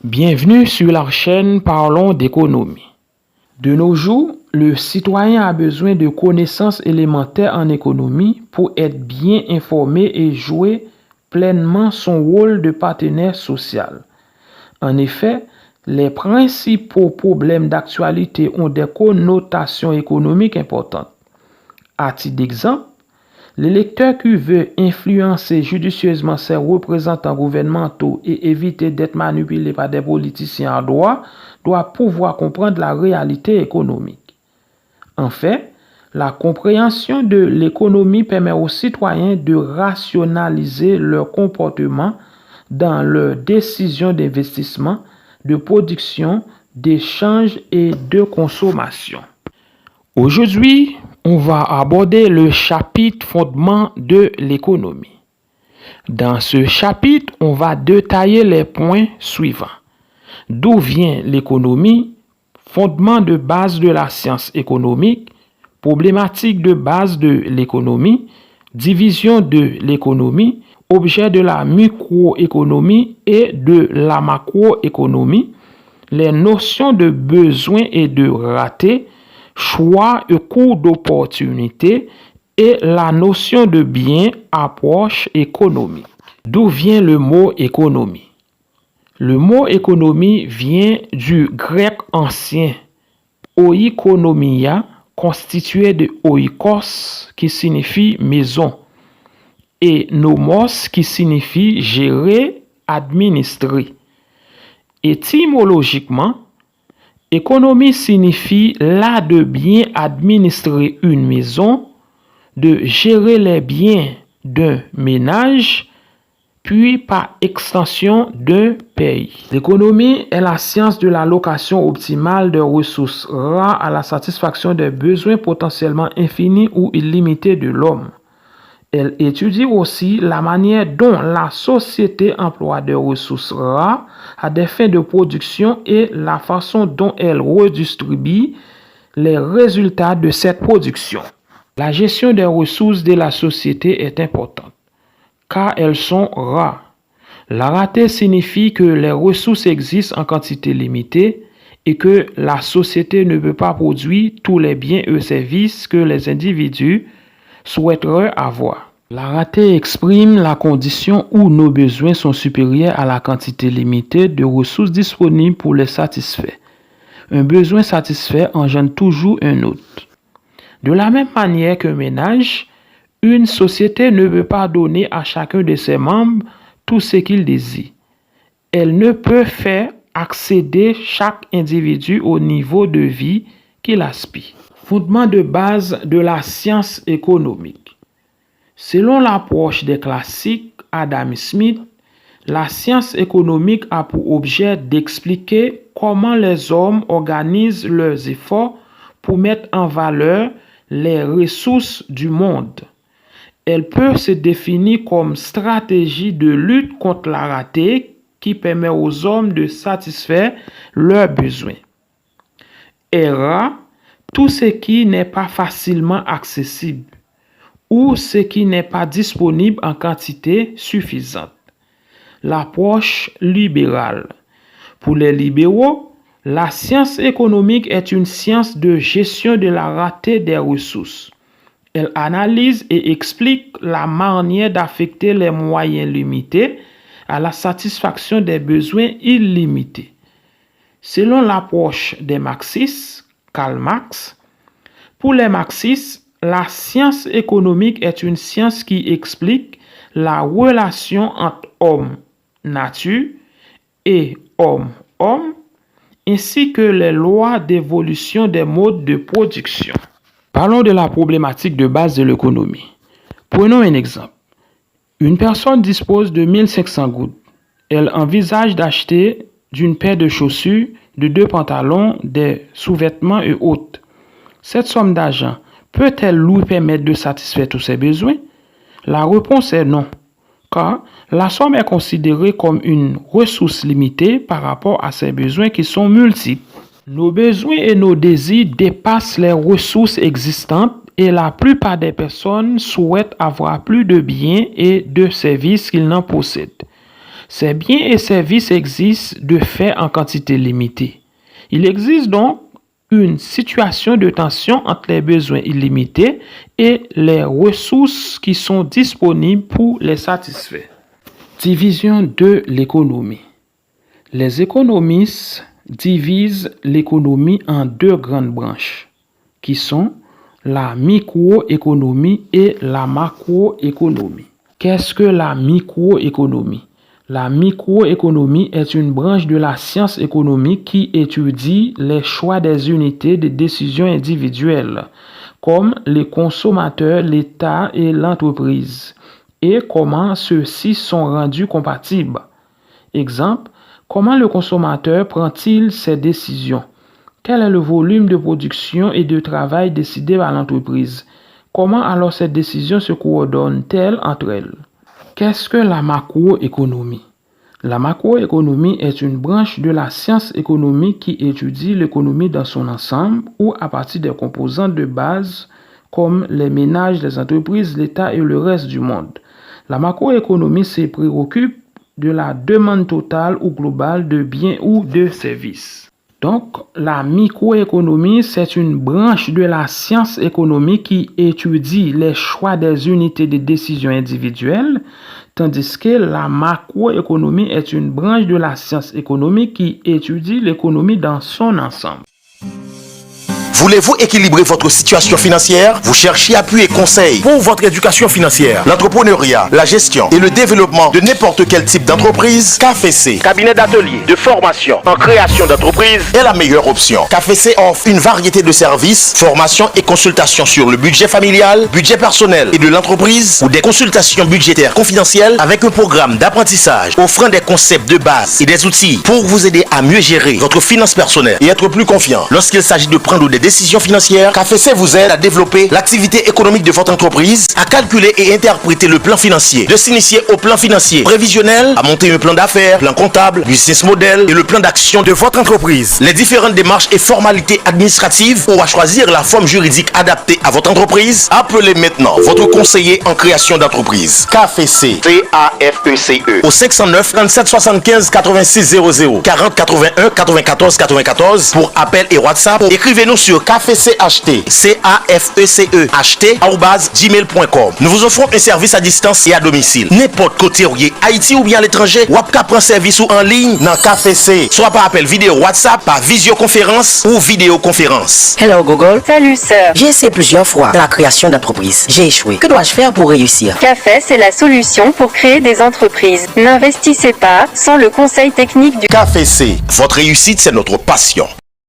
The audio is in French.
Bienvenue sur la chaîne Parlons d'économie. De nos jours, le citoyen a besoin de connaissances élémentaires en économie pour être bien informé et jouer pleinement son rôle de partenaire social. En effet, les principaux problèmes d'actualité ont des connotations économiques importantes. À titre d'exemple, l'électeur qui veut influencer judicieusement ses représentants gouvernementaux et éviter d'être manipulé par des politiciens à droite doit pouvoir comprendre la réalité économique. En fait, la compréhension de l'économie permet aux citoyens de rationaliser leur comportement dans leurs décisions d'investissement, de production, d'échange et de consommation. Aujourd'hui, on va aborder le chapitre fondement de l'économie. Dans ce chapitre, on va détailler les points suivants. D'où vient l'économie? Fondement de base de la science économique, problématique de base de l'économie, division de l'économie, objet de la microéconomie et de la macroéconomie, les notions de besoin et de raté, choix et coût d'opportunité et la notion de bien, approche économique. D'où vient le mot économie? Le mot économie vient du grec ancien oikonomia, constitué de oikos qui signifie maison et nomos qui signifie gérer, administrer. Étymologiquement, économie signifie l'art de bien administrer une maison, de gérer les biens d'un ménage, puis par extension d'un pays. L'économie est la science de l'allocation optimale de ressources rares à la satisfaction des besoins potentiellement infinis ou illimités de l'homme. Elle étudie aussi la manière dont la société emploie des ressources rares à des fins de production et la façon dont elle redistribue les résultats de cette production. La gestion des ressources de la société est importante, car elles sont rares. La rareté signifie que les ressources existent en quantité limitée et que la société ne peut pas produire tous les biens et services que les individus souhaiteraient avoir. La rareté exprime la condition où nos besoins sont supérieurs à la quantité limitée de ressources disponibles pour les satisfaire. Un besoin satisfait engendre toujours un autre. De la même manière qu'un ménage, une société ne peut pas donner à chacun de ses membres tout ce qu'il désire. Elle ne peut faire accéder chaque individu au niveau de vie qu'il aspire. Fondement de base de la science économique. Selon l'approche des classiques Adam Smith, la science économique a pour objet d'expliquer comment les hommes organisent leurs efforts pour mettre en valeur les ressources du monde. Elle peut se définir comme stratégie de lutte contre la rareté qui permet aux hommes de satisfaire leurs besoins. Era, tout ce qui n'est pas facilement accessible ou ce qui n'est pas disponible en quantité suffisante. L'approche libérale. Pour les libéraux, la science économique est une science de gestion de la rareté des ressources. Elle analyse et explique la manière d'affecter les moyens limités à la satisfaction des besoins illimités. Selon l'approche des marxistes, Karl Marx, pour les marxistes, la science économique est une science qui explique la relation entre homme, nature et homme, ainsi que les lois d'évolution des modes de production. Parlons de la problématique de base de l'économie. Prenons un exemple. Une personne dispose de 1500 gouttes. Elle envisage d'acheter d'une paire de chaussures, de 2 pantalons, des sous-vêtements et autres. Cette somme d'argent peut-elle lui permettre de satisfaire tous ses besoins? La réponse est non, car la somme est considérée comme une ressource limitée par rapport à ses besoins qui sont multiples. Nos besoins et nos désirs dépassent les ressources existantes et la plupart des personnes souhaitent avoir plus de biens et de services qu'ils n'en possèdent. Ces biens et services existent de fait en quantité limitée. Il existe donc une situation de tension entre les besoins illimités et les ressources qui sont disponibles pour les satisfaire. Division de l'économie. Les économistes divisent l'économie en deux grandes branches, qui sont la microéconomie et la macroéconomie. Qu'est-ce que la microéconomie? La microéconomie est une branche de la science économique qui étudie les choix des unités de décision individuelles, comme les consommateurs, l'État et l'entreprise, et comment ceux-ci sont rendus compatibles. Exemple, comment le consommateur prend-il ses décisions? Quel est le volume de production et de travail décidé par l'entreprise? Comment alors ces décisions se coordonnent-elles entre elles? Qu'est-ce que la macroéconomie? La macroéconomie est une branche de la science économique qui étudie l'économie dans son ensemble ou à partir des composantes de base comme les ménages, les entreprises, l'État et le reste du monde. La macroéconomie se préoccupe de la demande totale ou globale de biens ou de services. Donc, la microéconomie, c'est une branche de la science économique qui étudie les choix des unités de décision individuelles, tandis que la macroéconomie est une branche de la science économique qui étudie l'économie dans son ensemble. Voulez-vous équilibrer votre situation financière? Vous cherchez appui et conseils pour votre éducation financière, l'entrepreneuriat, la gestion et le développement de n'importe quel type d'entreprise? KFC, cabinet d'atelier, de formation en création d'entreprise, est la meilleure option. KFC offre une variété de services, formations et consultations sur le budget familial, budget personnel et de l'entreprise, ou des consultations budgétaires confidentielles avec un programme d'apprentissage offrant des concepts de base et des outils pour vous aider à mieux gérer votre finance personnelle et être plus confiant lorsqu'il s'agit de prendre des décisions financières. KFC vous aide à développer l'activité économique de votre entreprise, à calculer et interpréter le plan financier, de s'initier au plan financier prévisionnel, à monter un plan d'affaires, plan comptable, business model et le plan d'action de votre entreprise, les différentes démarches et formalités administratives ou à choisir la forme juridique adaptée à votre entreprise. Appelez maintenant votre conseiller en création d'entreprise. KFC, CAFECE, au 509 37 75 86 00 40 81 94 94 pour appel et WhatsApp. Écrivez-nous sur KFCHT, CAFECE@gmail.com. Nous vous offrons un service à distance et à domicile. N'importe côté Haïti ou bien à l'étranger, ou à prendre service ou en ligne dans KFC, soit par appel vidéo WhatsApp, par visioconférence ou vidéoconférence. Hello Google. Salut sœur. J'ai essayé plusieurs fois la création d'entreprise. J'ai échoué. Que dois-je faire pour réussir? Café, c'est la solution pour créer des entreprises. N'investissez pas sans le conseil technique du KFC, votre réussite, c'est notre passion.